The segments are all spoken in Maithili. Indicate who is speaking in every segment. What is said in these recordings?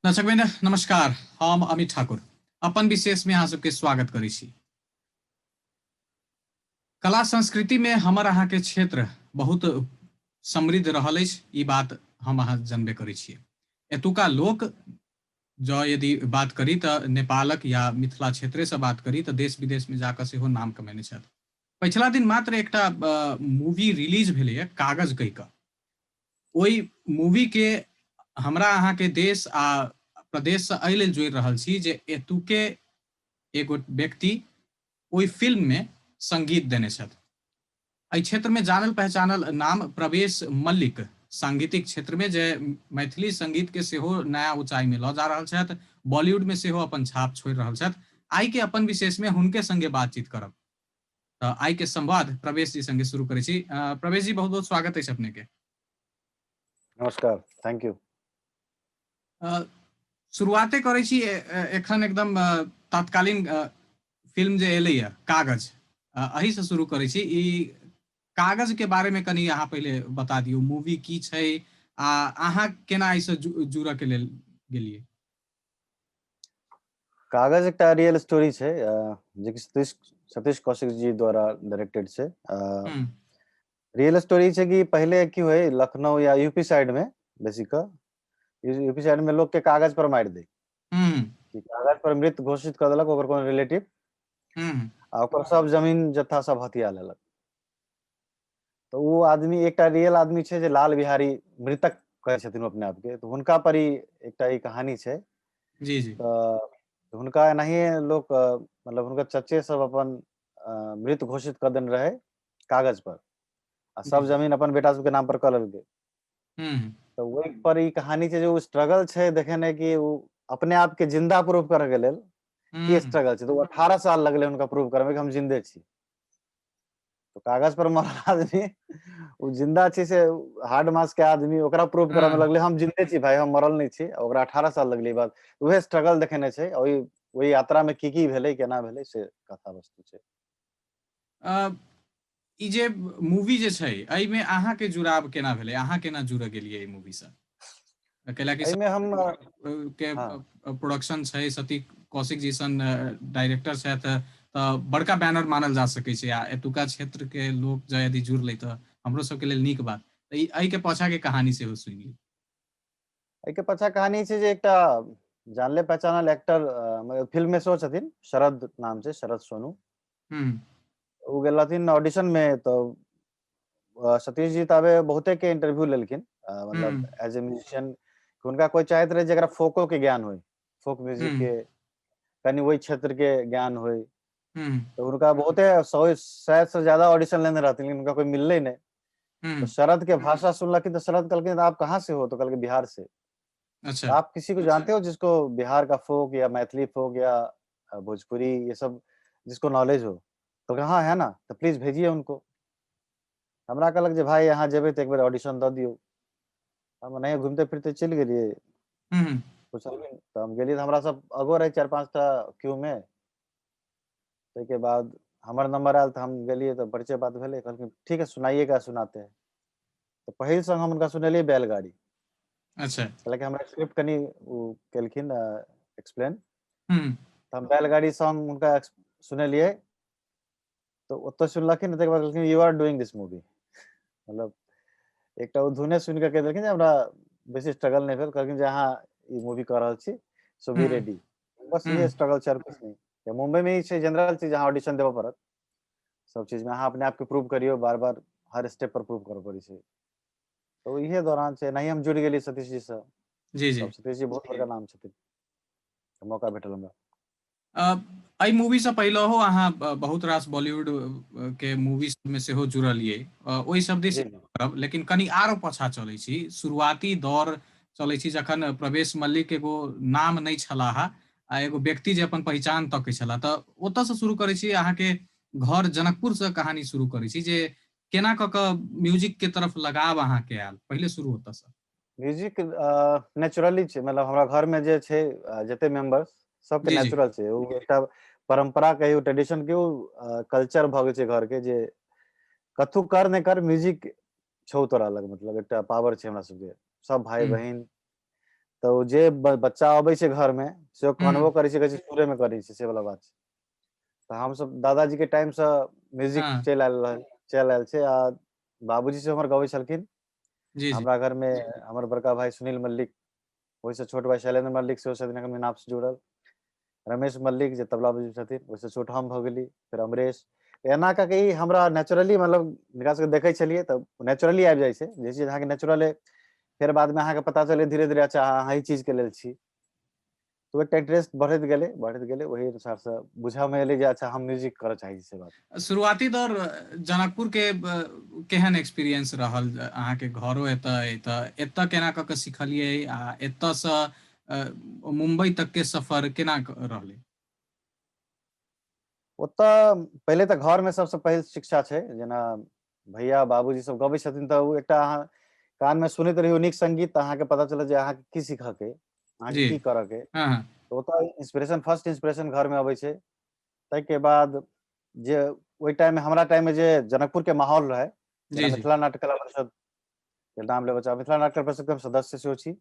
Speaker 1: दर्शकवृन्द नमस्कार। हम अमित ठाकुर अपन विशेष में अहाँ सबके स्वागत करै छी। कला संस्कृति में हमर अहाँ के क्षेत्र बहुत समृद्ध रहल अछि, ई बात हम अहाँ जानबे करै छियै। एतुका लोक जो यदि बात करी तऽ नेपालक या मिथिला क्षेत्र से बात करी तऽ देश विदेश में जाकर सेहो नाम कमेने छथि। पिछला दिन मात्र एकटा मूवी रिलीज भेलैए कागज कहि कऽ। ओहि मूवी के हमरा अहाँ के देश आ प्रदेश से एहि लेल जोड़ि रहल छी जे एतुके एगो व्यक्ति ओहि फिल्म में संगीत देने छथि। एहि क्षेत्र में जानल पहचानल नाम प्रवेश मल्लिक सांगीतिक क्षेत्र में जे मैथिली संगीत के सेहो नया ऊंचाई में लऽ जा रहल छथि, बॉलीवुड में सेहो अपन छाप छोड़ि रहल छथि। आई के अपन विशेष में हुनके संगे बातचीत करब। तऽ आई के संवाद प्रवेश जी संगे शुरू करै छी। प्रवेश जी, बहुत बहुत स्वागत अछि अपने के।
Speaker 2: नमस्कार, थैंक यू।
Speaker 1: शुरुआते करै छी एखन एकदम तत्कालीन फिल्म जे एलैए कागज, एही से शुरू करै छी। ई कागज के बारे में कनी अहाँ पहले बता दियौ, मूवी की छै आ अहाँ केना एहिसँ जुड़ऽ के लेल गेलियै।
Speaker 2: कागज एकटा रियल स्टोरी छै जे कि सतीश कौशिक जी द्वारा डायरेक्टेड छै। रियल स्टोरी छै कि पहले की होय लखनऊ या यूपी साइड में बेसिक यूपी साइड में लोग के कागज पर मारि दे कि कागज पर मृत घोषित कर देलक ओकर कोनो रिलेटिव आ ओकर सब जमीन जत्था सब हथिया लेलक। तो वो आदमी एकटा रियल आदमी छै जे लाल बिहारी मृतक कहै छथिन अपने आप के, तो हुनका पर ही एकटा ई कहानी छै।
Speaker 1: जी जी।
Speaker 2: तऽ हुनका एनाहिए लोग मतलब हुनकर चचे सब अपन मृत घोषित कर देने रहे कागज पर आ सब जमीन अपन बेटा सबके नाम पर कर लेलकै। तो वही पर ई कहानी छै, जो स्ट्रगल छै देखेने कि वो अपने आप के जिंदा प्रूव करे के लेल की स्ट्रगल छै। तो 18 साल लगले उनका प्रूव करे में कि हम जिंदे छी। तो कागज पर मरल आदमी वो जिंदा छी से हार्ड मास के आदमी ओकरा प्रूव करे में लगले हम जिंदे छी भाई, हम मरल नहीं छी। ओकरा 18 साल लगले। बात उहे स्ट्रगल देखेने छै। वही यात्रा में की भेलै केना भेलै से कथा वस्तु छै।
Speaker 1: ई जे मूवी जे छै एहि में अहाँ के जुड़ाव केना भेलै, अहाँ केना जुड़ गेलियै ई मूवी से? कैलाकि
Speaker 2: एहिमे हम
Speaker 1: के
Speaker 2: हाँ
Speaker 1: प्रोडक्शन छै, सतीश कौशिक जी सन डायरेक्टर छथि, तऽ बड़का बैनर मानल जा सकै छै आ एतुका क्षेत्र के लोग जो यदि जुड़लै तऽ हमरो सबके लेल नीक बात। तऽ एहि के पाछा के कहानी सेहो सुनि ली।
Speaker 2: एहि के पाछा कहानी छै जे एकटा जानले पहचानल एक्टर फिल्म में सेहो छथिन, शरद नाम छै, शरद सोनू। ओ गेलथिन ऑडिशन में तो सतीश जी ताबे बहुते के इंटरव्यू लेलखिन मतलब एज ए म्यूजिशियन। उनका कोई चाहैत रहे जरा फोको के ज्ञान होय, फोक म्यूजिक के कनी वही क्षेत्र के ज्ञान होय। तो उनका बहुते 100 शायद से ज्यादा ऑडिशन लेने रहथिन, लेकिन उनका कोई मिलले नहीं। तो शरद के भाषा सुनलखिन तो शरद कहलखिन आप कहाँ से हो? तो कहलके बिहार से।
Speaker 1: अच्छा।
Speaker 2: तो आप किसी को जानते हो जिसको बिहार का फोक या मैथिली फोक या भोजपुरी ये सब जिसको नॉलेज हो? तो कहा है ना, तो प्लीज भेजिए उनको। हमरा कहलक जे भाई यहाँ जेबे तो एक बार ऑडिशन दऽ दियौ। हम नहीं घूमते फिरते चलि गेलिए। पुछलखिन तो हम गेलिए तो हमरा सब अगो रहे 4-5 टा क्यू में। तो के बाद हमार नंबर आयल तो हम गेलिए तो परिचय बात भेले। कहलखिन ठीक है सुनाइएगा, सुनाते हैं। तो पहिल संग हम उनका सुनेलिए बैलगाड़ी।
Speaker 1: अच्छा।
Speaker 2: हालांकि हमरा स्क्रिप्ट कनी वो केलखिन एक्सप्लेन।
Speaker 1: हम्म।
Speaker 2: तो हम बैलगाड़ी सॉन्ग उनका सुनेलिए। तो ओतो सुनलखिन तकर बाद कहलखिन यू आर डूइंग दिस मूवी। मतलब एकटा वो धुने सुन के कह देलखिन जे हमरा बेसी स्ट्रगल नहीं भेल। कहलखिन जे अहाँ ई मूवी कर रहल छी, सो बी रेडी। बस ये स्ट्रगल छै और कुछ नहीं। या मुंबई में ही छै जनरल चीज, जहाँ ऑडिशन देबऽ पड़त सब चीज में। अहाँ अपने आप के प्रूव करियो, बार बार हर स्टेप पर प्रूव करऽ पड़ै छै। तो इहे दौरान से नहीं हम जुड़ गेली सतीश जी से।
Speaker 1: जी जी।
Speaker 2: तब सतीश जी बहुत बड़का नाम छथिन, तो मौका भेटल हमरा।
Speaker 1: एहि मूवी से पहिलहो अहाँ बहुत रास बॉलीवुड के मूवी में सेहो जुड़लियै, ओहि सब दिस
Speaker 2: जी जी
Speaker 1: करब, लेकिन कनी आरो पाछा चलै छी। शुरुआती दौर चलै छी जखन प्रवेश मल्लिक एगो नाम नहीं छलाह आ एगो व्यक्ति जे अपन पहचान तकै छलाह। तऽ ओतऽ से शुरू करै छी। अहाँके घर जनकपुर से कहानी शुरू करै छी जे केना कऽ कऽ म्यूजिक के तरफ लगाव अहाँके आयल, पहिले शुरू ओतऽ से।
Speaker 2: म्यूजिक नेचुरली छै, मतलब हमरा घर में जे छै जते मेंबर्स सबके
Speaker 1: जी जी।
Speaker 2: नेचुरल छै। ओ एकटा परंपरा कहियो ट्रेडिशन के कल्चर भऽ गेल छै घर के, जे कथु कर नहि कर म्यूजिक छौ तोरा लग। मतलब एकटा पावर छै हमरा सबके, सब भाई बहिन तो जे बच्चा अबै छै घर में से कहनबो करै छै, कहै छै सुरे में करै छै, से वाला बात छै। तो हम सब दादाजी के टाइम से म्यूजिक
Speaker 1: हाँ,
Speaker 2: चल आयल छै, आ बाबूजी से हमर गबै छलखिन।
Speaker 1: जी, जी।
Speaker 2: हमरा घर में हमर बड़का भाई सुनील मल्लिक, ओहिसँ छोट भाई शैलेंद्र मल्लिक सेहो छथिन एखन मीनाप से जुड़ल, रमेश मल्लिक जे तबला बजबै छथिन, ओहिसँ छोट हम भऽ गेली, फिर अमरेश। एना कऽ के हमरा नेचुरली मतलब हिनका सबके देखै छलियै तऽ नेचुरली आबि जाइ छै, जे चीज अहाँके नेचुरल है, फिर बाद में अहाँके पता चले धीरे धीरे अच्छा अहाँ ई चीज के लेल छी, तो एकटा इंटरेस्ट बढ़ैत गेलै, वही अनुसार से बुझा में एलै जे अच्छा हम म्यूजिक करऽ चाहै छी, से बात।
Speaker 1: शुरुआती दौर जनकपुर के केहन एक्सपीरियंस रहल अहाँके? घरो एतऽ एतऽ केना कऽ के सिखलियै आ एतऽसँ मुंबई तक के सफर केना रहलै?
Speaker 2: ओतऽ पहिले तऽ घर में सबसँ पहिल शिक्षा छै, जेना भैया बाबूजी सब गबै छथिन तऽ ओ एकटा अहाँ कान में सुनैत रहियो नीक संगीत, तऽ अहाँके पता चलत जे अहाँके की सीखऽ के, अहाँके
Speaker 1: जी।
Speaker 2: की करऽ के।
Speaker 1: हाँ, हाँ।
Speaker 2: तो ओतऽ इंस्पिरेशन, फर्स्ट इंस्पिरेशन घर में अबै छै। ताहिके बाद जे ओहि टाइम में हमरा टाइम में जे जनकपुर के माहौल रहे, जेना
Speaker 1: जी, जी।
Speaker 2: मिथिला नाट्य कला परिषद के नाम लेबऽ चाहब, मिथिला नाट्य कला परिषद के हम सदस्य सेहो छी,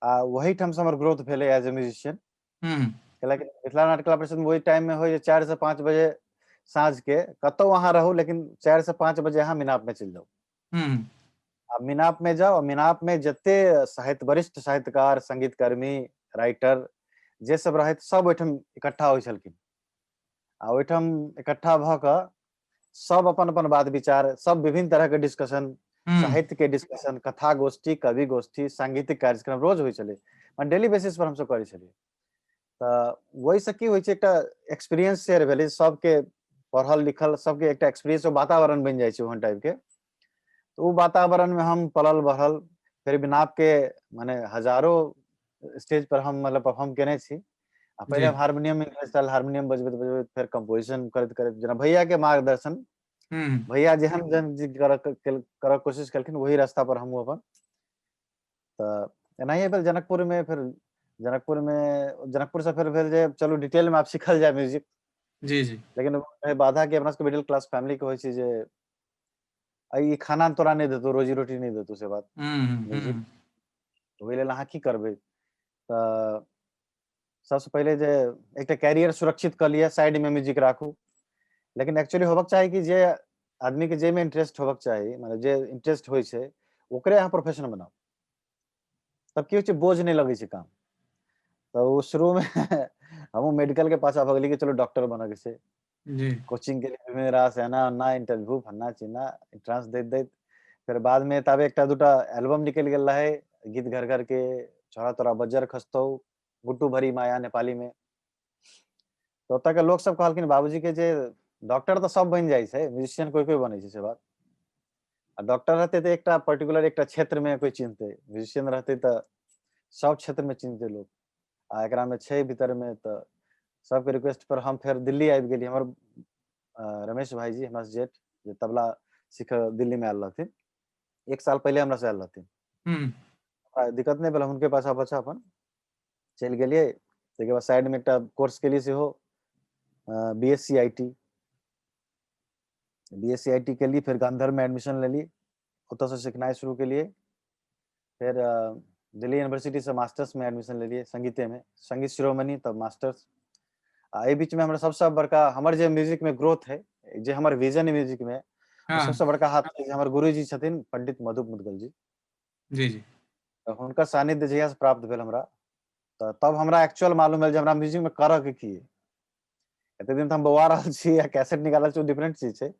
Speaker 2: आ वही ठाम से हमर ग्रोथ भेलै एज ए म्यूजिशियन।
Speaker 1: हम्म।
Speaker 2: कैलाकि मिथिला नाट्य कला परिषद में वही टाइम में होइ जे 4 से 5 बजे साँझ के कतौ अहाँ रहू, लेकिन 4 से 5 बजे अहाँ मीनाप में चलि जाउ।
Speaker 1: हम्म।
Speaker 2: आ मीनाप में जाओ, मीनाप में जते साहित्य, वरिष्ठ साहित्यकार, संगीतकर्मी, राइटर जे सब रहैत, सब ओहिठाम इकट्ठा होइ छलखिन। आ ओहिठाम इकट्ठा भऽ कऽ सब अपन अपन बात विचार, सब विभिन्न तरह के डिस्कशन,
Speaker 1: हम्म।
Speaker 2: साहित्य के डिस्कशन, कथा गोष्ठी, कवि गोष्ठी, सांगीतिक कार्यक्रम रोज होइ छलै, डेली बेसिस पर हमसब करै छलियै। तऽ ओहिसँ की होइ छै, एकटा एक्सपीरियंस शेयर भेलै सबके, पढ़ल लिखल सबके एकटा एक्सपीरियंस, वातावरण बनि जाइ छै ओहन टाइप के। तो ओ वातावरण में हम पलल बढ़ल, फिर मीनाप के माने हजारों स्टेज पर हम मतलब परफॉर्म केने छी। आ पहिले
Speaker 1: जी।
Speaker 2: हम हारमोनियम हारमोनियम बजबैत बजबैत फिर कंपोजिशन करैत करैत, जेना भैया के मार्गदर्शन,
Speaker 1: हम्म।
Speaker 2: भैया जेहन जेहन चीज करऽ कोशिश केलखिन, वही रास्ता पर हमहूँ अपन। तऽ एनाहिए भेल जनकपुर में, फिर जनकपुर से फिर भेल जे चलू डिटेल में आब सीखल जाय म्यूजिक।
Speaker 1: जी, जी।
Speaker 2: लेकिन बाधा कि अपना सबके मिडिल क्लास फैमिली के होइ छै जे ई खाना तोरा नहि देतौ, रोजी रोटी नहि देतौ, से बात
Speaker 1: हम्म।
Speaker 2: म्यूजिक।
Speaker 1: हम्म।
Speaker 2: ओहि लेल अहाँ की करबै? तऽ सबसे पहिले जे एकटा कैरियर सुरक्षित कऽ लिअ, साइड में म्यूजिक राखू। लेकिन एक्चुअली होबक चाही कि जे आदमी के जे में इंटरेस्ट होबक चाही, मतलब जे इंटरेस्ट होइ छै, ओकरे अहाँ प्रोफेशन बनाउ। तब की होइ छै, बोझ नहीं लगै छै काम। तो वो शुरू में हमहूँ मेडिकल के पाछा भगली कि चलो डॉक्टर बनऽ के छै।
Speaker 1: जी।
Speaker 2: कोचिंग के लिए विभिन्न रास एना ओना इंटरव्यू फन्ना चिन्ना, एंट्रेंस दैत फिर बाद में ताबे एकटा दूटा एल्बम निकलि गेल रहे, गीत घर घर के, छोड़ा तोरा बज्जर खसतौ, गुड्डू भरी माया नेपाली में। तो ओतऽ के लोग सब कहलखिन बाबूजी के जे डॉक्टर तो सब बनि जाइ छै, म्यूजिशियन कोई कोई बनै छै, से बात। आ डॉक्टर रहते तो एकटा पर्टिकुलर एकटा क्षेत्र में कोई चिन्हतै, म्यूजिशियन रहते तऽ सब क्षेत्र में चिन्हतै लोग। आ एकरा में छै भीतर में, तऽ सबके रिक्वेस्ट पर हम फिर दिल्ली आबि गेली। हमर रमेश भाईजी, हमरा से जेठ, जे तबला सीख दिल्ली में आयल रहथिन, 1 साल पहिले हमरा से आयल रहथिन।
Speaker 1: हम्म।
Speaker 2: दिक्कत नहीं भेल, हम हुनके पाछा पाछा अपन चलि गेलियै। ताहिके बाद साइड में एकटा कोर्स केलियै सेहो, BSc IT। BSc IT केली, फिर गांधर में एडमिशन लेली, ओतऽ से सीखनाइ शुरू केलियै। फिर दिल्ली यूनिवर्सिटी से मास्टर्स में एडमिशन लेलियै संगीते में, संगीत शिरोमणि, तब मास्टर्स। आ एहि बीच में हमरा सबसे बड़का हमर जे म्यूजिक में ग्रोथ है, जे हमर विजन म्यूजिक में, ओ
Speaker 1: हाँ।
Speaker 2: सबसे बड़का हाथ हमर गुरुजी छथिन पंडित मधु मुदगल जी।
Speaker 1: जी, जी।
Speaker 2: तऽ हुनकर सानिध्य जहिया से प्राप्त भेल हमरा, तऽ तब हमरा एक्चुअल मालूम भेल जे हमरा म्यूजिक में करऽ के की है। एते दिन तऽ हम बौआ रहल छी, या कैसेट निकालल छी, ओ डिफरेंट चीज छै।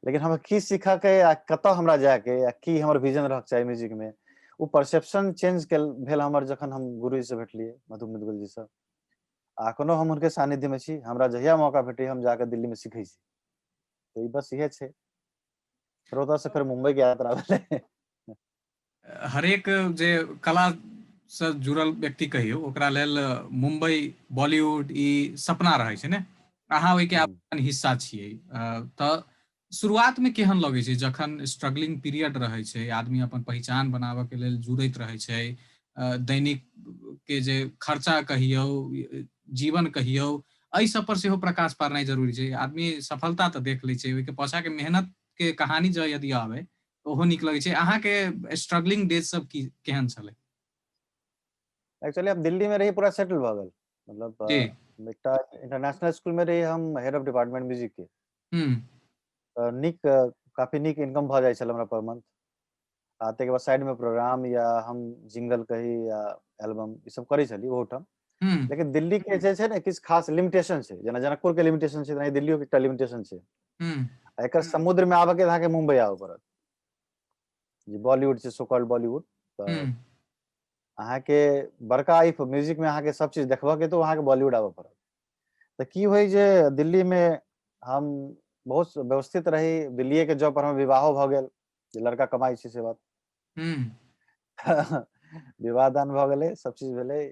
Speaker 2: लेकिन हमरा की सीखऽ के, आ कतऽ हमरा जाके, या की हमर विजन रहक चाही म्यूजिक में, ओ परसेप्शन चेंज भेल हमर, जखन हम गुरुजी से भेटलियै, मधु मुदगल जी से। आ एखनो हम हुनके सानिध्य में छी, हमरा जहिया मौका भेटैया हम जाके दिल्ली में सीखै छी। तो ई बस इहे छै। फिर ओतऽ से फिर मुंबई के यात्रा भेलै।
Speaker 1: हरेक जे कला से जुड़ल व्यक्ति कहियो, ओकरा लेल मुंबई, बॉलीवुड ई सपना रहै छै ने। अहाँ ओहिके
Speaker 2: हम्म।
Speaker 1: अपन हिस्सा छियै। तऽ शुरुआत में केहन लगै छै, जखन स्ट्रगलिंग पीरियड रहै छै, आदमी अपन पहचान बनाबऽ के लेल जुड़ैत रहै छै, दैनिक के जे खर्चा कहियौ, जीवन कहियौ, एहि सब पर सेहो प्रकाश पारनाइ जरूरी छै। आदमी सफलता तऽ देख लै छै, ओहिके पाछा के मेहनत के कहानी जो यदि आवे, ओहो नीक लगै छै। अहाँके स्ट्रगलिंग डेज सब की केहन छलै?
Speaker 2: एक्चुअली हम दिल्ली में रही पूरा सेटल भ गेल, मतलब
Speaker 1: जी
Speaker 2: एकटा इंटरनेशनल स्कूल में रही हम हेड ऑफ डिपार्टमेंट म्यूजिक के। नीक काफी नीक इनकम भ जाइ छल हमरा पर मंथ। ताहिके बाद साइड में प्रोग्राम या हम जिंगल कही या एल्बम ई सब करै छली ओहोठाम। लेकिन दिल्ली के जे छै ने किछु खास लिमिटेशन छै, जेना जनकपुर के लिमिटेशन छै, तेनाही दिल्लियो के एकटा लिमिटेशन छै। आ एकर समुद्र में आबऽ के अहाँके मुंबई आबऽ पड़त, जे बॉलीवुड छै, सो कॉल्ड बॉलीवुड। तऽ अहाँके बड़का इफ म्यूजिक में अहाँके सब चीज देखबऽ के तो अहाँके बॉलीवुड आबऽ पड़त। तऽ की होइ जे दिल्ली में हम बहुत व्यवस्थित रही, दिल्लीए के जॉब पर हम विवाहो भ गेल, जे लड़का कमाई छै से बात। विवाह दान भ गेलै, सब चीज भेलै।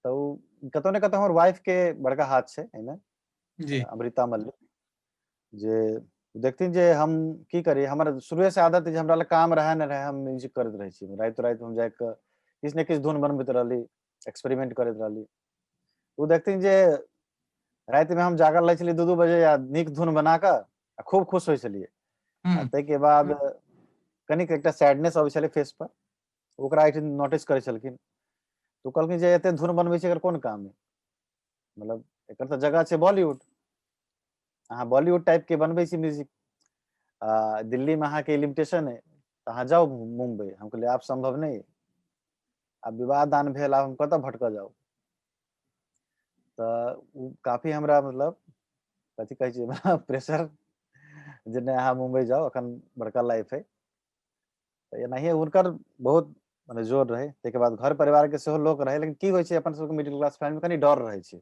Speaker 2: तऽ कतौ ने कतौ हमर वाइफ के बड़का हाथ छै एहिमे,
Speaker 1: जी
Speaker 2: अमृता मल्लिक, जे देखथिन जे हम की करी। हमर शुरुए से आदत है जे हमरा लग काम रहे न रहे, हम म्यूजिक करैत रहै छी। राति राति हम जाके किछु ने किछु धुन बनबैत रहली, एक्सपेरिमेंट करैत रहली। ओ देखथिन जे राति में हम जागल रहै छलियै 2-2 बजे या नीक धुन बना कऽ खूब खुश होइ छलियै। आ ताहिके बाद कनिक एकटा सैडनेस अबै छलै फेस पर, ओकरा एक दिन नोटिस करै छलखिन। तो कहलखिन जे एते धुन बनबै छै, एकर कोन काम है? मतलब एकर तऽ जगह छै बॉलीवुड, अहाँ बॉलीवुड टाइप के बनबै छी म्यूजिक। दिल्ली में अहाँके लिमिटेशन है, तऽ अहाँ जाउ मुंबई। हम कहलिए आब संभव नहीं है, आब विवाह दान भेल, आब हम कतऽ भटकऽ जाउ। तऽ काफी हमरा मतलब कथी कहै छै प्रेशर, जे नहीं अहाँ मुंबई जाउ, अखन बड़का लाइफ है। तऽ एनाहिए हुनकर बहुत मने जोर रहे। ताहिके बाद घर परिवार के सेहो लोक रहे, लेकिन की होइ छै अपन सबके मिडिल क्लास फैमिली में कनी डर रहै छै।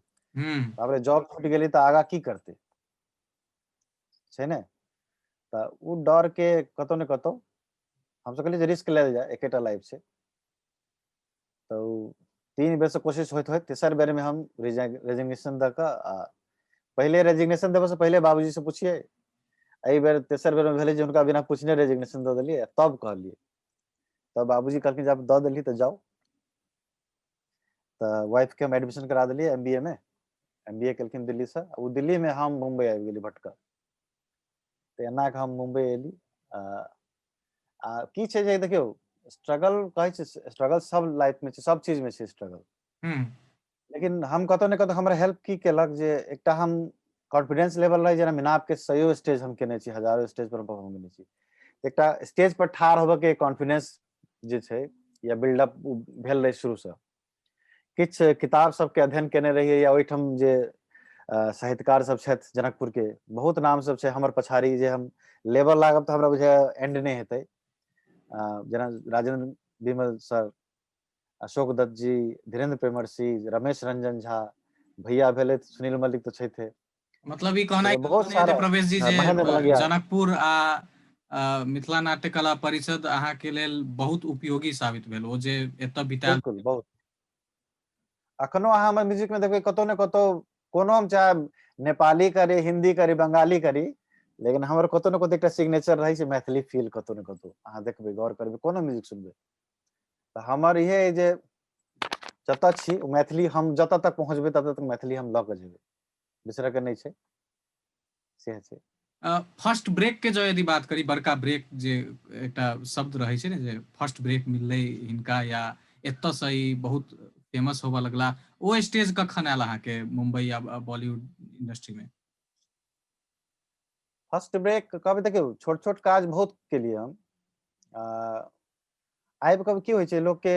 Speaker 2: तापर जॉब छूट गेली तऽ आगा की करते छै ने। तऽ उ डर के कतौ ने कतौ हम सब कहलिए जे रिस्क लेल जाय, एकेटा लाइफ छै। तऽ 3 बेर से कोशिश होइत होइत तेसर बेर में हम रेजिग्नेशन दऽ कऽ पहिले रेजिग्नेशन देबऽ से पहिले बाबूजी से पूछिए। एहि बेर तेसर बेर में भेलै जे हुनका बिना पूछने रेजिग्नेशन दऽ देलियै, तब कहलिए। तब बाबूजी कहलखिन जब दऽ देली तऽ जाउ। तऽ वाइफ के हम एडमिशन करा देलियै MBA में, MBA केलखिन दिल्ली से। ओ दिल्ली में हम मुंबई आबि गेली भटकऽ। तऽ एना कऽ हम मुंबई एली। की छै जे देखियौ, स्ट्रगल कहै छै, स्ट्रगल सब लाइफ में छै, सब चीज में छै स्ट्रगल। लेकिन हम कतौ ने कतौ हमरा हेल्प की केलक जे एकटा हम कॉन्फिडेंस लेवल रहे, जेना मीनाप के सैयो स्टेज हम केने छी, हजारों स्टेज पर परफॉर्म केने छी। एकटा स्टेज पर ठाढ़ होबऽ के कॉन्फिडेंस जे छै या बिल्डअप भेल रहे शुरू से। किछु किताब सबके अध्ययन केने रहियै, या ओहिठाम जे साहित्यकार सब छथि जनकपुर के, बहुत नाम सब छै हमर पछाड़ी, जे हम लेबऽ लागब तऽ हमरा बुझाइये एंड नहि हेतै। जेना राजेंद्र विमल सर, अशोक दत्त जी, धीरेन्द्र पेमरसी, रमेश रंजन झा, भैया भेलथि सुनील मलिक तऽ छैथे।
Speaker 1: मतलब ई कहनाइ
Speaker 2: बहुत
Speaker 1: जे
Speaker 2: सारा
Speaker 1: प्रवेश जी जे
Speaker 2: महेंद्र बलगिया,
Speaker 1: जनकपुर आ मिथिला नाट्य कला परिषद अहाँके लेल बहुत उपयोगी साबित भेल। ओ जे एतऽ बितायल
Speaker 2: बिल्कुल बहुत। अखनो अहाँ हमर म्यूजिक में देखबै कतौ ने कतौ, कोनो हम चाहे नेपाली करी, हिंदी करी, बंगाली करी, लेकिन हमर कतौ ने कतौ एकटा सिग्नेचर रहै छै मैथिली फील। कतौ ने कतौ अहाँ देखबै, गौर करबै, कोनो म्यूजिक सुनबै तऽ हमर इहे अइ जे जतऽ छी मैथिली, हम जतऽ तक पहुँचबै ततऽ तक मैथिली हम लऽ कऽ जेबै, बिसरऽ के नहि छै, सएह छै।
Speaker 1: फर्स्ट ब्रेक के जो यदि बात करी, बड़का ब्रेक जे एकटा शब्द रहे छै ने, जे फर्स्ट ब्रेक मिललै हिनका, या एतऽ से ही बहुत फेमस होबऽ लगला, ओ स्टेज कखन आयल अहाँके मुंबई या बॉलीवुड इंडस्ट्री में?
Speaker 2: फर्स्ट ब्रेक कहबै, देखियौ छोट छोट काज बहुत केलियै हम। आबि कऽ की होइ छै, लोकके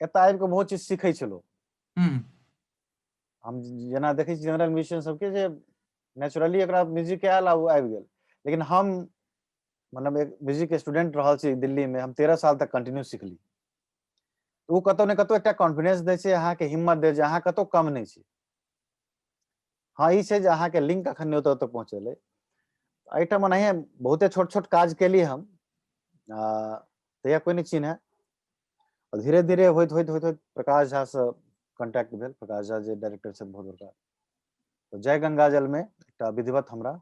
Speaker 2: एतऽ आबि कऽ बहुत चीज सीखै छै लोक। हम जेना देखै छी जनरल म्यूजिशियन सबके, जे नेचुरली एकरा म्यूजिक आयल आ ओ आबि गेल। लेकिन हम मतलब एक म्यूजिक के स्टूडेंट रहल छी दिल्ली में, हम 13 साल तक कंटिन्यू सिखली। ओ कतौ ने कतौ एकटा कॉन्फिडेंस दै छै, अहाँके हिम्मत दे, जे अहाँ कतौ कम नहीं छी। हाँ ई छै जे अहाँके लिंक अखन नहि ओतऽ पहुँचल अइ। एहिठाम ओनाहिये बहुते छोट छोट काज केली हम, तहिया कोई नहीं चिन्हे। धीरे धीरे होइत होइत होइत होइत प्रकाश झा से कॉन्टैक्ट भेल। प्रकाश झा जे डायरेक्टर छथि बहुत बड़का, तो जय गंगा जल में एकटा विधिवत हमरा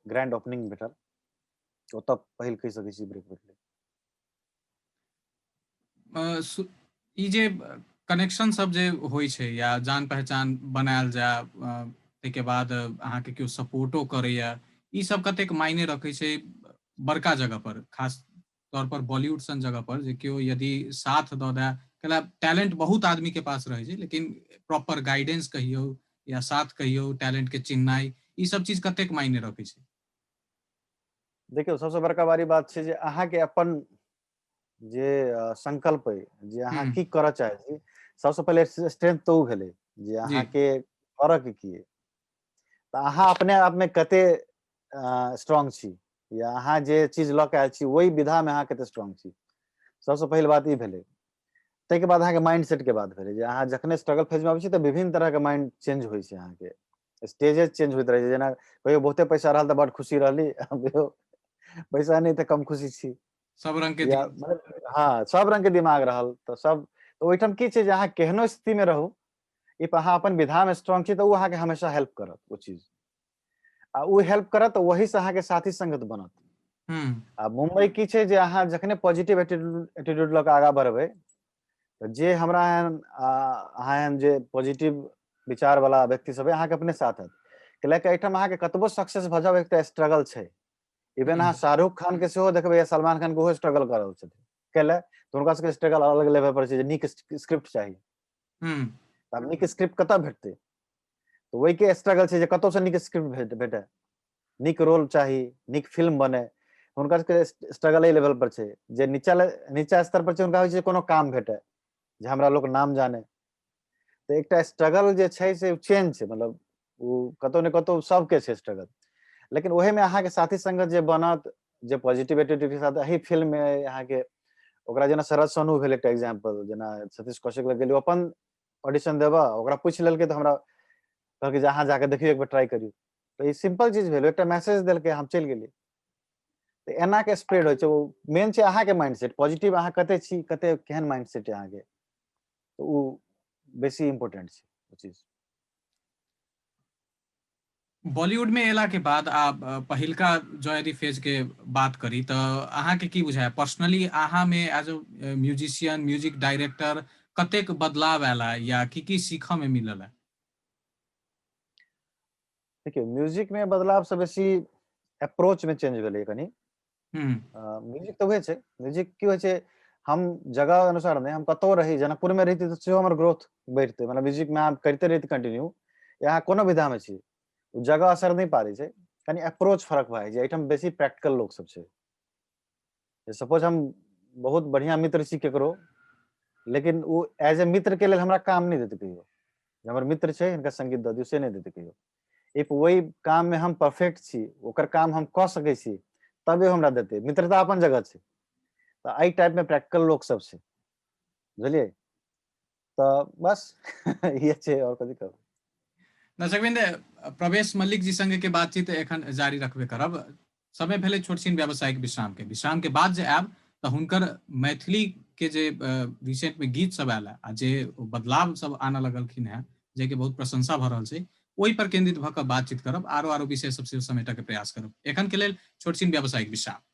Speaker 2: ग्रैंड ओपनिंग भेटल, ओतऽ पहिल कहि सकै छी ब्रेक भेटलै।
Speaker 1: ई जे कनेक्शन सब जे होइ छै, या जान पहचान बनायल जाय, ताहिके बाद अहाँके केओ सपोर्टो करैया, ई सब कतेक मायने रखै छै बड़का जगह पर, खास तौर पर बॉलीवुड सन जगह पर, जे केओ यदि साथ दऽ दए कला टैलेंट बहुत आदमी के पास रहे छै, लेकिन प्रॉपर गाइडेंस कहियो या साथ कहियो टैलेंट के चिन्हनाइ, ई सब चीज कतेक मायने रखे छै?
Speaker 2: देखियो सबसे बड़का बारी बात छै जे अहाँ के अपन जे संकल्प है, जे अहाँ की करऽ चाहे छी, सबसे पहले स्ट्रेंथ तो उ भेलै जे अहाँ
Speaker 1: जी
Speaker 2: के करऽ के की है। तऽ अहाँ अपने आप में कते स्ट्रांग छी, या अहाँ जे चीज लऽ के आयल छी वही विधा में अहाँ कते स्ट्रांग छी, सबसे पहिल बात ई भेलै। ताहि के बाद अहाँ के माइंड सेट के बात भेलै जे अहाँ जखने स्ट्रगल फेज में आबै छी तऽ विभिन्न तरह के माइंड चेंज होइ छै, अहाँ के स्टेजेस चेंज होइत रहै छै। जेना कहियो बहुते पैसा रहल तऽ बड खुशी रहली, पैसा नहीं तऽ कम खुशी छी,
Speaker 1: सब रंग के
Speaker 2: या मतलब हाँ सब रंग के दिमाग रहल तऽ सब तऽ ओहिठाम की छै जे अहाँ केहनो स्थिति में रहू, ई अहाँ अपन विधा में स्ट्रांग छी तऽ उ अहाँ के हमेशा हेल्प करत ओ चीज, आ उ हेल्प करत तऽ वही से अहाँ के साथी संगत बनत। आ मुंबई की छै जे अहाँ जखने पॉजिटिव एटीट्यूड लऽ के आगाँ बढ़बै तऽ जे हमरा एहन अहाँ एहन जे पॉजिटिव विचार वाला व्यक्ति सब अहाँ के अपने साथ हैत, कैलाकि एहिठाम अहाँ के कतबो सक्सेस भऽ जाउ एकटा स्ट्रगल छै। इवन अहाँ शाहरुख खान के सेहो देखबै या सलमान खान के ओहो स्ट्रगल कर रहल छथिन, कैले तऽ हुनका सबके स्ट्रगल अलग लेवल पर छै जे नीक स्क्रिप्ट चाही। तब नीक स्क्रिप्ट कतऽ भेटतै, तो वही के स्ट्रगल छै जे कतौ से नीक स्क्रिप्ट भेटे, नीक रोल चाही, नीक फिल्म बने, हुनकर सबके स्ट्रगल एहि लेवल पर छै। जे नीचा स्तर पर छै हुनका होइ छै कोनो काम भेटे जे हमरा लोग नाम जाने, तऽ एकटा स्ट्रगल जे छै से चेंज छै, मतलब उ कतौ ने कतौ सबके छै स्ट्रगल। लेकिन ओहे में अहाँ के साथी संगत जे बनत, जे पॉजिटिव एटीट्यूड के साथ एही फिल्म में अहाँ के ओकरा जेना शरद सोनू भेल एकटा एग्जांपल, जेना सतीश कौशिक लग गेलियो अपन ऑडिशन देबा, ओकरा पूछि लेलकै तऽ हमरा कहलकै जे अहाँ जाके देखियौ एक बेर ट्राई करियौ, तऽ ई सिंपल चीज भेल, एकटा मैसेज देलकै हम चलि गेलियै। तऽ एना के स्प्रेड होइ छै, वो मेन छै अहाँ के माइंडसेट, पॉजिटिव अहाँ कते छी, कते केहन माइंडसेट है अहाँ के, तो उ बेसी इम्पोर्टेंट छै वो चीज।
Speaker 1: बॉलीवुड में एला के बाद आप पहिलका जो यदि फेज के बात करी तो अहाँ के की बुझाय पर्सनली, अहाँ में as a musician, music director कतेक बदलाव आला या की सीखऽ में मिलल है?
Speaker 2: देखियो म्यूजिक में बदलाव से बेसी अप्रोच में चेंज भेलै कनी। म्यूजिक तऽ उहे छै, म्यूजिक की होइ छै, हम जगह अनुसार नहीं, हम कतौ रही, जनकपुर में रहिती तऽ सेहो हमर ग्रोथ बढ़ितै, मतलब म्यूजिक में अहाँ करिते रहिते कंटिन्यू, या अहाँ कोनो विधा में छी, जगह असर नहीं पारै छै, कनी अप्रोच फर्क भए जाइ छै। एहिठाम बेसी प्रैक्टिकल लोग सब छै, सपोज हम बहुत बढ़िया मित्र छी केकरो, लेकिन वो एज ए मित्र के लेल हमरा काम नहीं देते कहियो, हमर मित्र छै हिनका संगीत दऽ दियौ से नहीं देते कहियो। इफ वही काम में हम परफेक्ट छी, ओकर काम हम कऽ सकै छी, तबे हमरा देते। मित्रता अपन जगह छै, तऽ एहि टाइप में प्रैक्टिकल लोग सब छै, बुझलियै? तऽ बस ये छै, और कथी कहब।
Speaker 1: दर्शकवृन्द, प्रवेश मल्लिक जी संगे के बातचीत एखन जारी रखबे करब। समय भेलै छोट छीन व्यावसायिक विश्राम के बाद जे आयब तऽ हुनकर मैथिली के जे रिसेंट में गीत सब आयल है, आ जे बदलाव सब आनऽ लगलखिन हैं, जे के बहुत प्रशंसा भऽ रहल छै, ओहि पर केंद्रित भऽ कऽ बातचीत करब, आरो विषय सबसे समेटऽ के प्रयास करब। एखन के लेल छोट छीन व्यावसायिक विश्राम।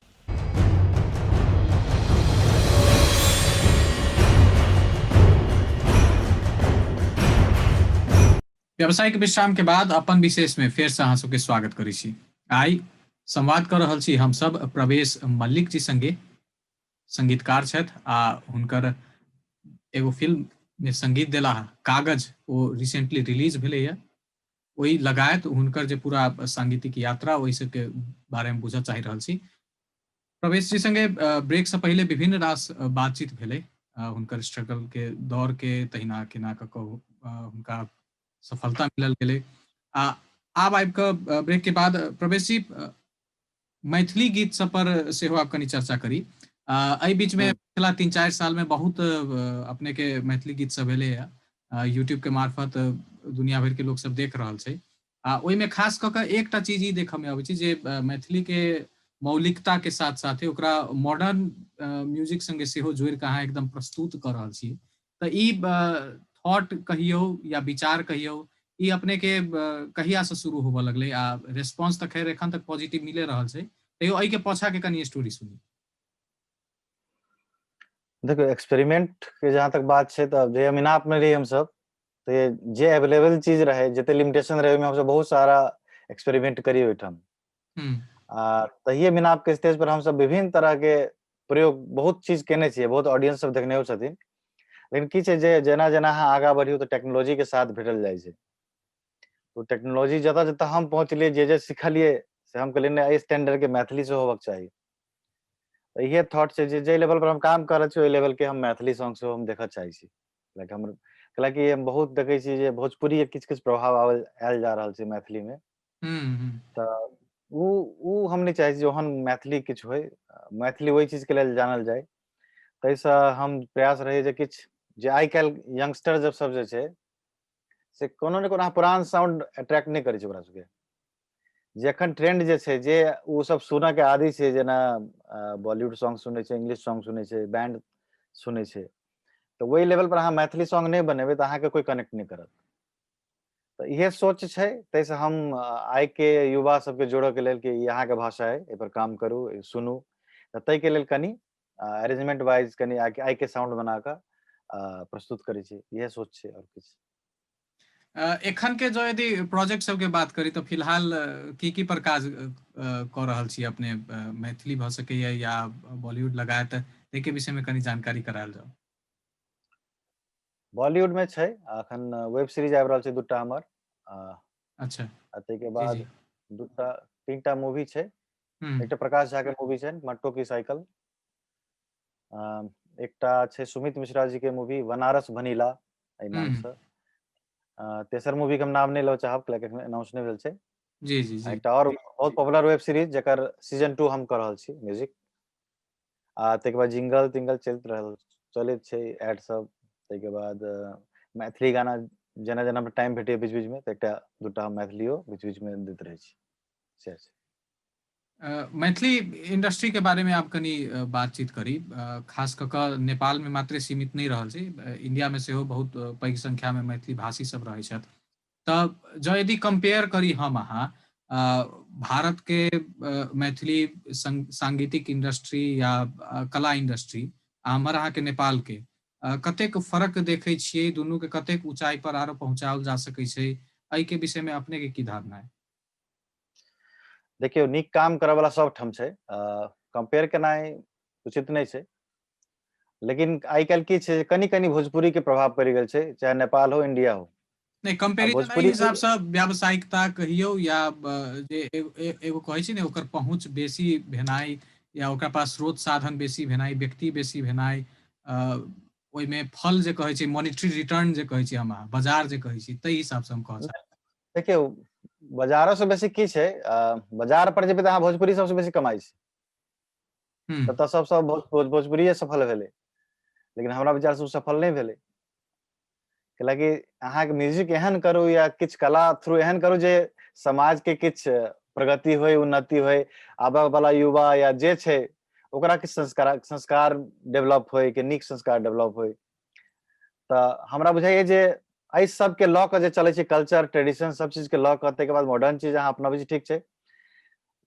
Speaker 1: व्यावसायिक विश्राम के बाद अपन विशेष में फेर से अहाँ सबके स्वागत करै छी। आई संवाद कर रहल छी हम सब प्रवेश मल्लिक जी संगे, संगीतकार छथि, आ हुनकर एगो फिल्म में संगीत देला कागज, ओ रिसेंटली रिलीज भेलैया। ओहि लगायत हुनकर जे पूरा सांगीतिक यात्रा, ओहि सबके बारे में बुझऽ चाहि रहल छी। प्रवेश जी संगे ब्रेक से पहले विभिन्न रास बातचीत भेलै, हुनकर स्ट्रगल के दौर के, तहिना केना कऽ हुनका सफलता मिलल गेलै। आब आबि कऽ ब्रेक के बाद प्रवेश जी मैथिली गीत सब पर सेहो आब कनी चर्चा करी। एहि बीच में पिछला 3-4 साल में बहुत अपने के मैथिली गीत सब भेलै है, यूट्यूब के मार्फत दुनिया भर के लोग सब देख रहल छै, आ ओहि में खास कऽ कऽ एकटा चीज ई देखऽ में अबै छै जे मैथिली के मौलिकता के साथ साथे ओकरा मॉडर्न म्यूजिक संगे सेहो जोड़ि कऽ अहाँ एकदम प्रस्तुत कऽ रहल छी। तऽ ई थॉट कहियौ या विचार कहियौ, ई अपने के कहिया से शुरू होबऽ लगलै, आ रेस्पॉन्स तऽ खैर एखन तक पॉजिटिव मिले रहल छै, तैयो एहि के पाछा के कनी स्टोरी सुनी।
Speaker 2: देखियो एक्सपेरिमेंट के जहाँ तक बात छै, तऽ जे मीनाप में रही हम सब, तो जे अवेलेबल चीज रहे, जते लिमिटेशन रहे, हम सब बहुत सारा एक्सपेरिमेंट करी ओहिठाम। आ तहिये मीनाप के स्टेज पर हम सब विभिन्न तरह के प्रयोग बहुत चीज केने छियै, बहुत ऑडियंस सब देखने छथिन। लेकिन की छै जे जेना जेना अहाँ आगाँ बढ़ियौ तऽ टेक्नोलॉजी के साथ भेटल जाइ छै। तो टेक्नोलॉजी जतऽ जतऽ हम पहुँचलियै जे सिखलियै से हम कहलियै नहि, एहि स्टैंडर्ड के मैथिली से होबक चाही। तऽ इहे थॉट छै जे लेवल पर हम काम कर रहल छी, ओहि लेवल के हम मैथिली सॉन्ग से हम देखऽ चाहै छी। लाइक हम कैलाकि हम बहुत देखै छी जे भोजपुरी के किछु किछु प्रभाव आयल जा रहल छै मैथिली में। तऽ उ हम नहीं चाहै छी ओहन मैथिली किछु होय, मैथिली ओहि चीज के लेल जानल जाय। ताहिसँ हम प्रयास रहै जे किछु जे आइ काल्हि यंगस्टर जब सब जे छै से कोनो ने कोनो पुरान साउंड अट्रैक्ट नहीं करै छै ओकरा सबके। जे एखन ट्रेंड जे छै, जे उ सब सुनऽ के आदी छै, जेना बॉलीवुड सॉन्ग सुनै छै, इंग्लिश सॉन्ग सुनै छै, बैंड सुनै छै, तऽ वही लेवल पर अहाँ मैथिली सॉन्ग नहीं बनेबै तऽ अहाँके कोई कनेक्ट नहीं करत। तऽ इहे सोच छै, ताहिसँ हम आइ के युवा सबके जोड़ऽ के लेल कि ई अहाँके भाषा है, एहि पर काम करू, सुनू। तऽ ताहिके लेल कनि अरेंजमेंट वाइज कनि आइ के साउंड बना कऽ प्रस्तुत करै छी, इहे सोच छै और किछु।
Speaker 1: एखन के जो यदि प्रोजेक्ट सबके बात करी तऽ फिलहाल की पर काज कऽ रहल छी अपने? मैथिली भऽ सकैए या बॉलीवुड लगायत, ताहिके विषयमे कनि जानकारी करायल जाउ।
Speaker 2: बॉलीवुड में छै अखन वेब सीरीज आबि रहल छै 2टा हमर,
Speaker 1: अच्छा।
Speaker 2: ताहिके
Speaker 1: जी
Speaker 2: बाद
Speaker 1: जी।
Speaker 2: 3टा मूवी छै। एकटा प्रकाश झा के मूवी छै मट्टो की साइकिल, एकटा छै सुमित मिश्रा जी के मूवी बनारस वनीला एहि नाम से। तेसर मूवी के हम नाम नहीं लो चाहब कियाकि अनाउंस नहीं भेल छै।
Speaker 1: जी जी जी।
Speaker 2: एकटा और बहुत पॉपुलर वेब सीरीज जकर सीजन 2 हम कर रहल छी म्यूजिक। ताहिके बाद जिंगल तिंगल चलैत छै एड सब। ताहिके बाद मैथिली गाना जेना जेना टाइम भेटैए बीच बीच में, तऽ एकटा 2टा हम मैथिलियो बीच बीच में दैत रहै छी, से छै।
Speaker 1: मैथिली इंडस्ट्री के बारे में आप कनी बातचीत करी, खास कऽ कऽ नेपाल में मात्रे सीमित नहीं रहल छै, इंडिया में सेहो बहुत पैघ संख्या में मैथिली भाषी सब रहै छथि। तऽ जँ यदि कंपेयर करी हम अहाँ भारत के मैथिली सांगीतिक इंडस्ट्री या कला इंडस्ट्री हमर अहाँके नेपाल के कतेक फर्क देखै छियै, दुनू के कतेक ऊंचाई पर आरो पहुंचाओल जा सकै छै, एहि के विषय में अपने के की धारणा है?
Speaker 2: देखियौ, नीक काम करऽ वाला सब ठाम छै, कंपेयर केनाइ उचित नहीं छै। लेकिन आइ काल्हि की छै, कनि कनि भोजपुरी के प्रभाव पड़ि गेल छै, चाहे नेपाल हो इंडिया हो।
Speaker 1: नहीं, कंपैरिजन एहि
Speaker 2: भोजपुरी
Speaker 1: हिसाबसँ व्यावसायिकता कहियौ या जे एगो कहै छै ने ओकर पहुँच बेसी भेनाइ या ओकरा पास स्रोत साधन बेसी भेनाइ, व्यक्ति बेसी भेनाइ, ओहिमे फल जे कहै छै मॉनिटरी रिटर्न जे कहै छी हम, बाजार जे कहै छी, ताहि हिसाबसँ हम कहऽ चाहब।
Speaker 2: देखियौ, बाजारो से बेसी की छै, बाजार पर जेबै तऽ अहाँ भोजपुरी सबसे बेसी कमाइ छै, तऽ सबसँ भोजपुरिये सफल भेलै। लेकिन हमरा विचार से ओ सफल नहीं भेलै, कैलाकि अहाँके म्यूजिक एहन करू या किछु कला थ्रू एहन करू जे समाज के किछु प्रगति होय, उन्नति होय, आबय वाला युवा या जे छै ओकरा किछु संस्कार डेवलप होय, कि नीक संस्कार डेवलप होय। तऽ हमरा बुझाइये जे एहि सबके लऽ कऽ जे चलै छै, कल्चर ट्रेडिशन सब चीज के लऽ कऽ, ताहिके बाद मॉडर्न चीज अहाँ अपनाबै छी, ठीक छै।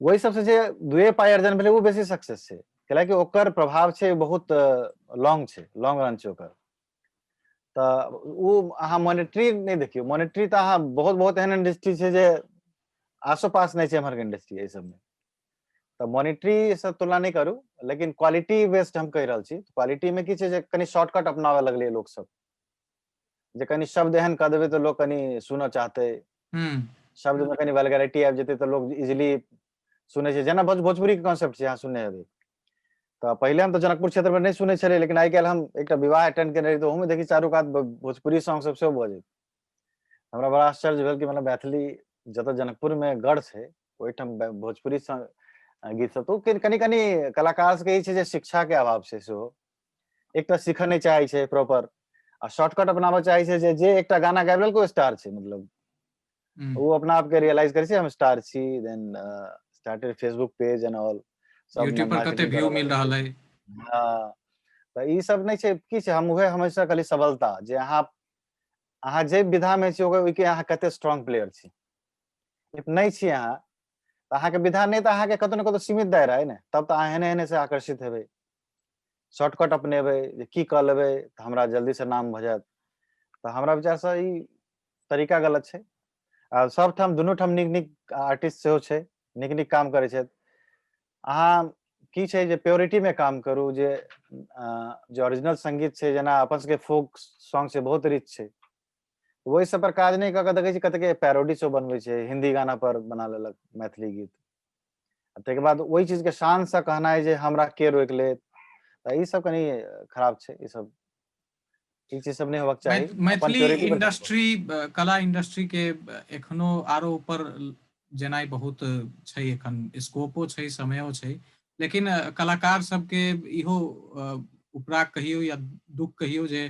Speaker 2: वही सबसे जे 2 पाई अर्जन भेलै, ओ बेसी सक्सेस छै, कैलाकि ओकर प्रभाव छै बहुत लॉन्ग छै, लॉन्ग रन छै ओकर। तऽ ओ अहाँ मॉनिटरी नहीं देखियौ, मॉनिटरी तऽ अहाँ बहुत बहुत एहन इंडस्ट्री छै जे आसो पास नहीं छै हमर इंडस्ट्री एहि सबमें। तऽ मॉनिटरी से तुलना नहीं करू, लेकिन क्वालिटी बेस्ड हम कहि रहल छी। क्वालिटी में की छै जे कनि शॉर्टकट अपनाबे लगलै लोक सब, जे कनि शब्द एहन कह देबै तऽ लोक कनि सुनऽ चाहतै, शब्द में कनि वल्गैरिटी आबि जेतै तऽ लोग इजिली सुनै छै। जेना भोजपुरी के कॉन्सेप्ट छै, अहाँ सुनने हेबै। तऽ पहिले हम तऽ जनकपुर क्षेत्र में नहीं सुनै छलियै, लेकिन आइ काल्हि हम एकटा विवाह अटेंड केने रही, तऽ ओहूमे देखी चारू कात भोजपुरी सॉन्ग सब सेहो बजै। हमरा बड़ा आश्चर्य भेल कि मतलब मैथिली जतऽ जनकपुर में गढ़ छै, ओहिठाम भोजपुरी गीत सब। तो कनि कनि कलाकार सबके ई छै जे शिक्षा के अभाव छै सेहो, एक तऽ सीखऽ नहीं चाहै छै प्रॉपर, आ शॉर्टकट अपनाबऽ चाहै छै, जे एकटा गाना गाबि लेलकै ओ स्टार छै। मतलब वो अपना आप के रियलाइज करे छै हम स्टार छी, then started Facebook page and all, सब
Speaker 1: यूट्यूब पर कते
Speaker 2: मार्केटिंग
Speaker 1: व्यू
Speaker 2: करऽ
Speaker 1: मिल
Speaker 2: लगल।
Speaker 1: रहल है।
Speaker 2: हाँ, तऽ ई सब नहीं छै, की छै, हम उहे हमेशा कहली सबलता, जे अहाँ जे विधा में छी ओहिके अहाँ कते स्ट्रांग प्लेयर छी। नहीं छी अहाँ तऽ अहाँके विधा नहीं, तऽ अहाँके कतौ ने कतौ सीमित दायरा है ने, तब तऽ अहाँ एहने एहने से आकर्षित हेबै। शॉर्टकट अपनेबै, जे की कऽ लेबै तऽ हमरा जल्दी से नाम भऽ जायत, तऽ हमरा विचारसँ ई तरीका गलत छै। आ सब ठाम दुनू ठाम नीक नीक आर्टिस्ट सेहो छै, नीक नीक काम करै छथि। अहाँ की छै जे प्योरिटी में काम करू, जे ओरिजिनल संगीत छै, जेना अपन सबके फोक सॉन्ग छै बहुत रिच छै, वही सब पर काज नहीं कऽ के देखै छी कते के पैरोडी शो बनबै छै, हिंदी गाना पर बना लेलक मैथिली गीत, ताहिके बाद वही चीज के शान से कहना है जे हमरा के रोक ले, ई सब कनी खराब छै, ई चीज सब नहीं होबाक चाही।
Speaker 1: मैथिली इंडस्ट्री, कला इंडस्ट्री के एखनो आरो ऊपर जेनाइ बहुत छै, एखन स्कोपो छै, समयो छै, लेकिन कलाकार सबके इहो उपराग कहियो या दुख कहियो जे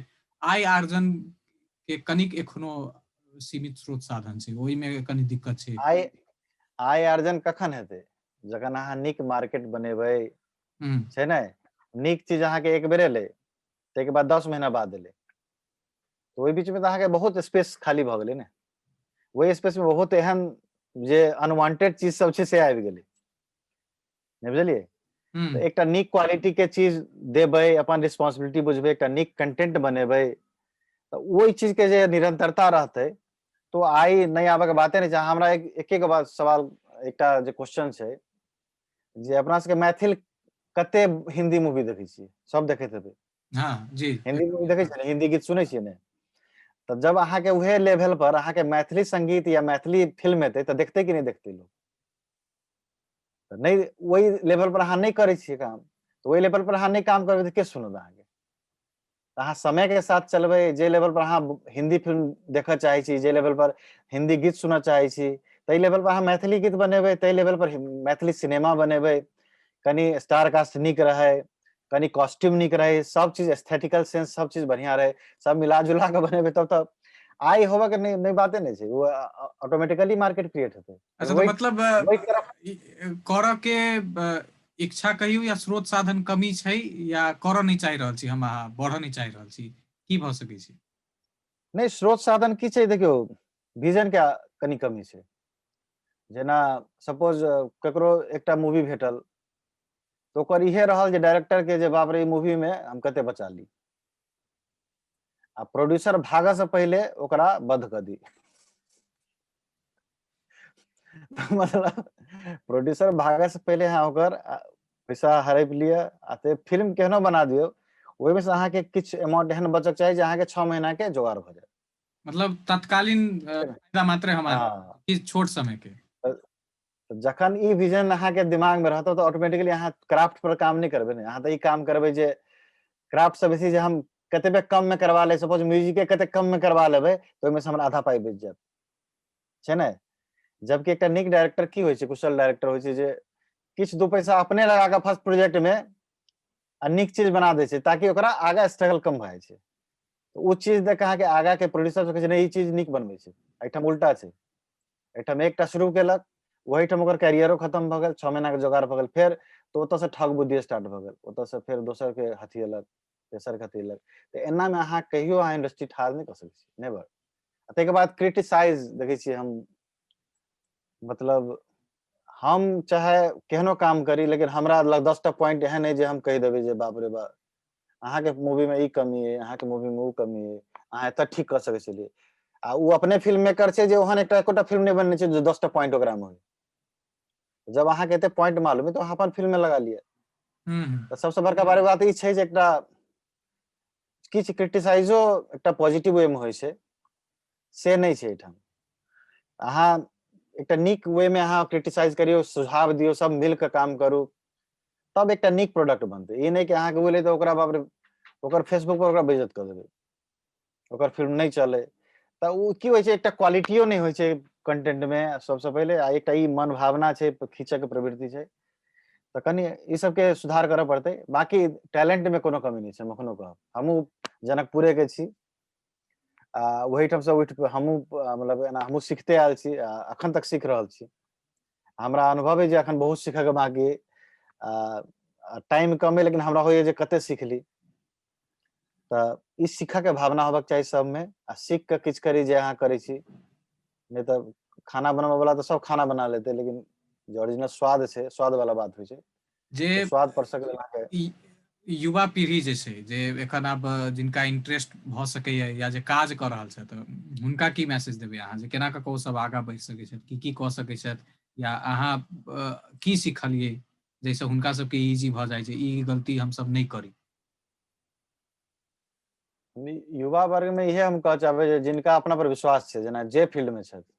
Speaker 1: आय आर्जन के कनिक एखनो सीमित स्रोत साधन छै, ओहि में कनी दिक्कत छै।
Speaker 2: आय आर्जन कखन हेतै जखन अहाँ नीक मार्केट बनेबै, छै ने, नीक चीज अहाँ के एक बेर एलै, ताहिके बाद 10 महीना बाद एलै, तो ओहि बीच में तो अहाँ के बहुत स्पेस खाली भ गेलै ने, वही स्पेस में बहुत एहन जे अनवांटेड चीज सब छै से आबि गेलै, नहीं बुझलिए। तो एकटा नीक क्वालिटी के चीज देबै, अपन रिस्पांसिबिलिटी बुझबै, एकटा नीक कंटेंट बनेबै, तो वही चीज के जे निरंतरता रहतै तो आइ नहीं आबे के बाते नहीं छै। हमरा एक बात सवाल, एकटा जे क्वेश्चन छै जे अपना सबके मैथिल कते हिंदी मूवी देखै छियै, सब देखैत हेबै।
Speaker 1: हाँ जी,
Speaker 2: हिंदी मूवी देखै छियै, हिंदी गीत सुनै छियै ने, तो जब अहाँ के उहे लेवल पर अहाँ के मैथिली संगीत या मैथिली फिल्म एतै तो देखते कि नहीं देखते लोग, तो नहीं, वही लेवल पर अहाँ नहीं करै छियै काम, तो वही लेवल पर अहाँ नहीं काम करबै तो के सुनत अहाँ के। अहाँ समय के साथ चलबै, जे लेवल पर अहाँ हिंदी फिल्म देखऽ चाहै छी, जे लेवल पर हिंदी गीत सुनऽ चाहै छी, ताहि लेवल पर अहाँ मैथिली गीत बनेबै, ताहि लेवल पर मैथिली सिनेमा बनेबै, कनी स्टार कास्ट नीक रहे, कनी कॉस्ट्यूम नीक रहे, सब चीज एस्थेटिकल सेंस सब चीज बढ़िया रहे, सब मिला जुला के बनेबै, तब तो आय होबे के नहीं बाते नहीं छै, वो ऑटोमेटिकली मार्केट क्रिएट हेतै।
Speaker 1: अच्छा, तो मतलब करऽ के इच्छा कहियो या स्रोत साधन कमी छै, या करऽ नहीं चाहि रहल छी हम, अहाँ बढ़ऽ नहीं चाहि रहल छी, की भऽ सकै छै?
Speaker 2: नहीं, स्रोत साधन की छै, देखियो विजन के कनी कमी छै। जेना सपोज ककरो एकटा मूवी भेटल, तो ओकर इहे रहल जे डायरेक्टर के जे बाप रे, ई मूवी में हम कते बचा ली, आ प्रोड्यूसर भागऽ से पहले ओकरा बंद कर दी। मतलब प्रोड्यूसर भागऽ से पहले अहाँ ओकर पैसा हड़प लिअ, आ ते फिल्म केहनो बना दियौ, ओहि में से अहाँ के किछ अमाउंट एहन बचक चाही जे अहाँ के 6 महीना के जोगाड़ भ जाय,
Speaker 1: मतलब तत्कालीन फायदा मात्र हमारे,
Speaker 2: हाँ,
Speaker 1: कि छोट समय के।
Speaker 2: जखन ई विजन अहाँ के दिमाग में रहतौ, तो ऑटोमेटिकली अहाँ क्राफ्ट पर काम नहीं करबै ने, अहाँ तो ई काम करबै जे क्राफ्ट से बेसी जे हम कतेबे कम में करवा ले, सपोज म्यूजिक के कते कम में करवा लेबै, तो ओहिमे से हमर आधा पाई बच जायत, छै ने। जबकि एकटा नीक डायरेक्टर की होइ छै, कुशल डायरेक्टर होइ छै, जे किछ 2 पैसा अपने लगा के फर्स्ट प्रोजेक्ट में आ नीक चीज बना दै छै, ताकि ओकरा आगा स्ट्रगल कम भए जाइ छै, तो ओ चीज देख अहाँ के आगा के प्रोड्यूसर सब कहै छै नहीं, ई चीज नीक बनबै छै। एहिठाम उल्टा छै, एहिठाम एकटा शुरू केलक, वही ठाम ओकर कैरियरो खत्म भ गेल, 6 महीना के जोगाड़ भ गेल, फेर तो ओतऽ से ठग बुद्धि स्टार्ट भ गेल, ओतऽ से फेर दोसर के हथियेलक, तेसर के हथियेलक, तो एना में अहाँ कहियो अहाँ इंडस्ट्री ठाढ़ नहीं कर सकै छी, नेवर। ताहिके बाद क्रिटिसाइज देखै छियै हम, मतलब हम चाहे केहनो काम करी, लेकिन हमरा लग 10टा पॉइंट एहन है जे हम कहि देबै जे बाप रे बाप, अहाँ के मूवी में ई कमी है, अहाँ के मूवी में ऊ कमी है, अहाँ एतऽ ठीक कर सकै छलियै, आ ऊ अपने फिल्म मेकर छै जे ओहन एकटा एकोटा फिल्म नहीं बनने छै जो 10टा पॉइंट ओकरा में होय। जब अहाँ के एते पॉइंट मालूम है, तो अहाँ अपन फिल्म में लगा लिअ। तो सबसे बड़का बात ई छै जे एकटा किछ क्रिटिसाइजो एकटा पॉजिटिव वे में होइ छै, से नहीं छै एठाम। अहाँ एकटा नीक वे में अहाँ क्रिटिसाइज करियो, सुझाव दियो, सब मिल के काम करू, तब एकटा नीक प्रोडक्ट बनतै। ई नहीं कि अहाँ के बोले तो ओकरा बाप रे, ओकर फेसबुक पर ओकरा बेइज्जत कर देबै, ओकर फिल्म नहीं चले, तो ऊ की होइ छै, एकटा क्वालिटियो नहीं होइ छै कंटेंट में सबसे पहले, आ एकटा ई मन भावना छै, खींचे के प्रवृत्ति छै, तो कनी ई सब के सुधार करऽ पड़तै। बाकी टैलेंट में कोनो कमी नहीं छै, हम अखनो कहब, हमहूँ जनकपुरे के छी, वही ठाम से उठ के हमहूँ मतलब एना हमहूँ सीखते आयल छी, अखन तक सीख रहल छी। हमरा अनुभव है जे अखन बहुत सीखऽ के बाकी अइ, टाइम कम है, लेकिन हमरा होइए जे कते सीख ली, तऽ ई सीखऽ के भावना होबक चाही सब में, आ सीख के किछ करी जे अहाँ करै छी। नहीं तो खाना बनबऽ वाला तो सब खाना बना लेते, लेकिन जो ओरिजिनल स्वाद छै, स्वाद वाला बात होइ छै,
Speaker 1: जे
Speaker 2: तो स्वाद परसक लेल अहाँके
Speaker 1: युवा पीढ़ी जे छै, जे एखन आब जिनका इंटरेस्ट भऽ सकैए या जे काज कऽ रहल छथि, हुनका की मैसेज देबै अहाँ, जे केना कऽ कऽ ओ सब आगाँ बढ़ि सकै छथि, की कऽ सकै छथि, या अहाँ की सिखलियै जैसे हुनका सबके इजी भ जाय छै, ई गलती हम सब नहीं करी।
Speaker 2: युवा वर्ग में इहे हम कह चाहबै जे जिनका अपना पर विश्वास छै, जेना जे फील्ड में छथि,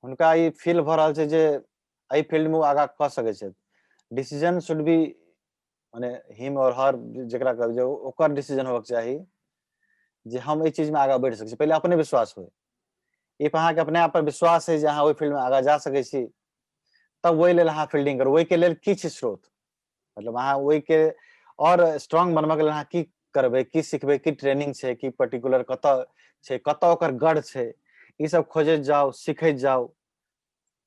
Speaker 2: हुनका ई फील भ रहल छै जे एहि फील्ड में आगा क सकै छथि। डिसीजन शुड बी माने हिम और हर जेकरा कहल जे ओकर डिसीजन होबाक चाही जे हम एहि चीज में आगा बढ़ि सकै छी। पहिले अपने विश्वास होय, इफ अहाँके अपने आप पर विश्वास है जे अहाँ ओहि फील्ड में आगा जा सकै छी, तब ओहि लेल अहाँ फील्डिंग करू। ओहि के लेल किछु स्रोत, मतलब अहाँ ओहि के और स्ट्रांग बनबऽ के लेल अहाँ की करबै, की सिखबै, की ट्रेनिंग छै, की पर्टिकुलर कतऽ छै, कतऽ ओकर गढ़ छै, ई सब खोजैत जाओ, सीखैत जाओ।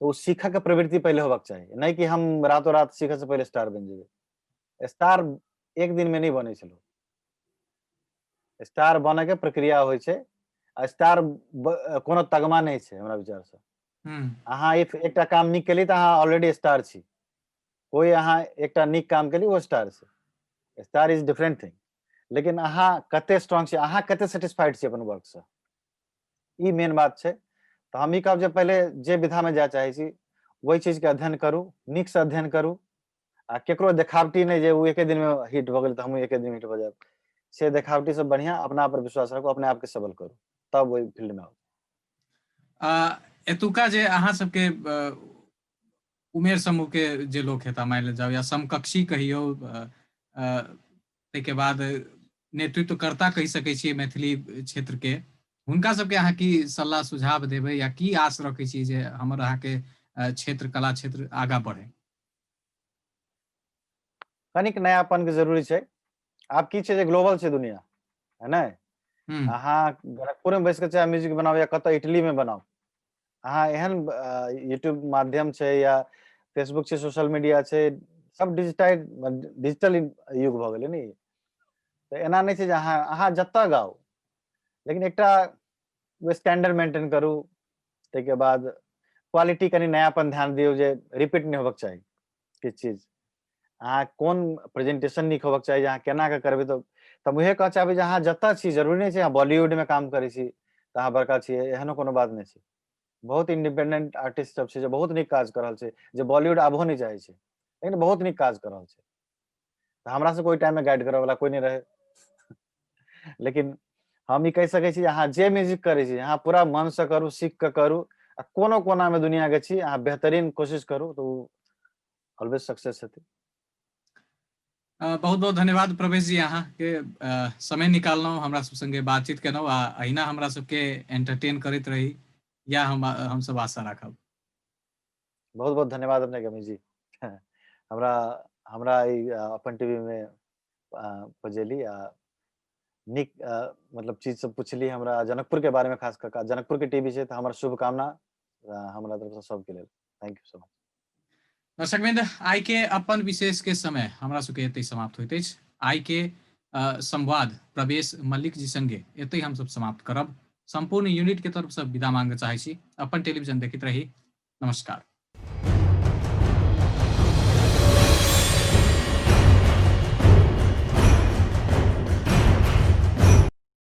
Speaker 2: तो सीखऽ के प्रवृत्ति पहले होबाक चाही, नहीं कि हम रातों रात सीखऽ से पहले स्टार बन जेबै। स्टार एक दिन में नहीं बनै छै लोग, स्टार बने के प्रक्रिया होइ छै। आ स्टार कोनो तगमा नहीं छै हमरा विचार से। अहाँ एकटा काम नीक केली तऽ अहाँ ऑलरेडी स्टार छी। कोई अहाँ एकटा नीक काम केली वो स्टार छै। Star is different thing. लेकिन अहाँ कते स्ट्रांग छी, अहाँ कते सेटिस्फाइड छी अपन वर्क से, ई मेन बात छै। तो हम ई कहब जे पहले जे विधा में जाय चाहे छी वही चीज के अध्ययन करू, नीक से अध्ययन करू, आ केकरो देखावटी नहीं जे वो एके दिन में हिट भ गेल तो हम एके दिन में हिट भ जाब, से देखावटी से बढ़िया अपना पर विश्वास रखू, अपने आप के सबल करू, तब वही फील्ड में आउ।
Speaker 1: एतुका जे अहाँ सबके उमेर समूह के जे लोग हेता, मान ले जाओ या समकक्षी कहियो, ताहिके बाद नेतृत्वकर्ता कहि सकै छियै मैथिली क्षेत्र के, हुनका सबके अहाँ की सलाह सुझाव देबै या की आश रखै छी जे हमर अहाँके क्षेत्र, कला क्षेत्र आगा बढ़े?
Speaker 2: कनिक नयापन के जरूरी छै। आब की छै जे ग्लोबल छै दुनिया, है ना? अहाँ गोरखपुर में बैस के चाहे म्यूजिक बनाओ या कतऽ इटली में बनाओ, अहाँ एहन यूट्यूब माध्यम छै या फेसबुक छै, सोशल मीडिया छै, सब डिजिटल युग भ गेलै ने। तो एना नहीं छै जे अहाँ जतऽ गाओ, लेकिन एकटा स्टैंडर्ड मेंटेन करू। ताहिके बाद क्वालिटी कनी नयापन ध्यान दियौ जे रिपीट नहीं होबाक चाही किछु चीज। अहाँ कोन प्रेजेंटेशन नीक होबाक चाही, अहाँ केना के करबै। तो तब उहे कह चाहबै जे अहाँ जतऽ छी, जरूरी नहीं छै अहाँ बॉलीवुड में काम करै छी तऽ अहाँ बड़का छियै, एहनो कोनो बात नहीं छै। बहुत इंडिपेंडेंट आर्टिस्ट सब छै जे बहुत नीक काज कर रहल छै, जे बॉलीवुड आबहो नहीं चाहे छै, लेकिन बहुत नीक काज कर रहल छै। तो हमरा से कोई टाइम में गाइड करे वाला कोई नहीं रहे। लेकिन हम ई कहि सकै छी अहाँ जे म्यूजिक करै छी, अहाँ पूरा मन से करू, सीख के करू, आ कोनो कोना में दुनिया के छी, अहाँ बेहतरीन कोशिश करू तो ऑलवेज सक्सेस हेतै।
Speaker 1: बहुत बहुत धन्यवाद प्रवेश जी, अहाँ के समय निकाललहुँ, हमरा सब संगे बातचीत केलहुँ, आ अहिना हमरा सबके एंटरटेन करैत रही, या हम सब आशा राखब।
Speaker 2: बहुत बहुत धन्यवाद अपने अमित जी। हमरा हमरा ई अपन टीवी में बजेली आ नीक मतलब चीज सब पूछली हमरा, जनकपुर के बारे में खास कर। जनकपुर के टीवी छै तो हमर शुभकामना हमरा तरफ से सबके लेल। Thank you so much.
Speaker 1: दर्शकवृन्द, आइ के अपन विशेष के समय हमरा सबके एतै समाप्त होइत अछि। आइ के संवाद प्रवेश मल्लिक जी संगे एतै हम सब समाप्त करब। संपूर्ण यूनिट के तरफ से विदा मांगे चाहे छी। अपन टेलीविजन देखैत रही। नमस्कार।